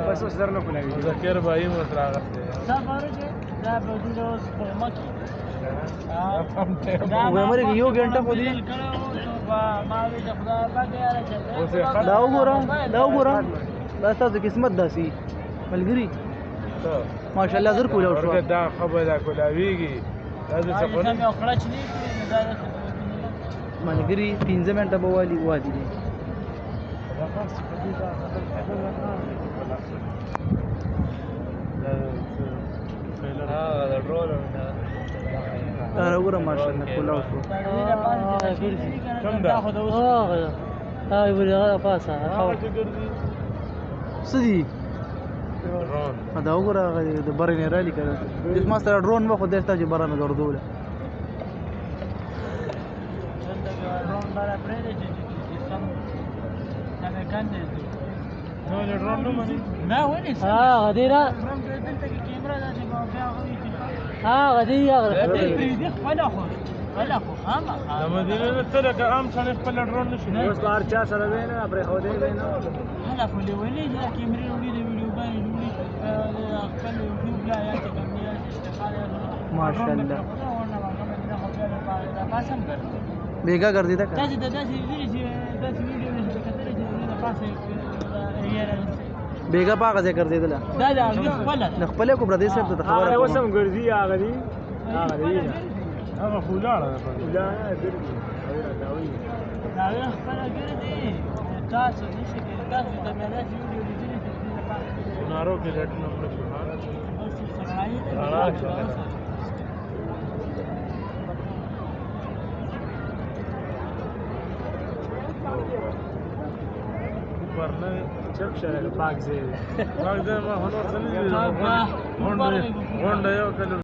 بس اوس درنه کولاوي ذکر بایی مو سره راغسته دا بارجه دا بدون اوس په مکی ومره یو غنټه خو دی ما وی د خدای پاک یاره چې دا وګوره دا تاسو قسمت داسي ملګری ماشاءالله زر کولاو شو ورګه دا خبره دا کولاویږي دا څه په نه یو خړچ نه دا ملګری 15 منټه به والی وادي دي دا وګوره ماشاءالله کولاو شو کم ده ها ویل پاسه سدي درون دا وګوره د برنه را لیکل د ما سره ډرون مخ د ستاسو برنه ګرځول ډرون بار پرې دي چې سم څنګه کنده نو له درون نو مني نه ونی غديره ډرون دې دلته کې کیمرا ده چې ما بیا غوي غديره دې دې خپل خو خامہ د مدینه نه تر که عام څنګه خپل درون نشي اوس بار چا سره وینه پرې خو دې وینه هلا فولي ولي چې کیمرې وړي د ویډیو باندې جوړي خپل یوټیوب لا یا چې کوم یا استفاده ماشاءالله پاسم کړ بیگا ګرځي دا داسې ویډیو نه کتلې چې د پاسه یې بیگا پاګه ځای ګرځي دلا دا خپل د خپل کو بردي سره د خبره هغه وسم ګرځي هغه دی هغه فولاړه ده فولاړه ګرځي دا خپل ګرځي تاسو نشئ تاسو د مېلا ویډیو لیدلې نارو کې لټ نمبر شو ورنه چپ شره پاک زی پاک زی ما هنور سره غونډه یو کله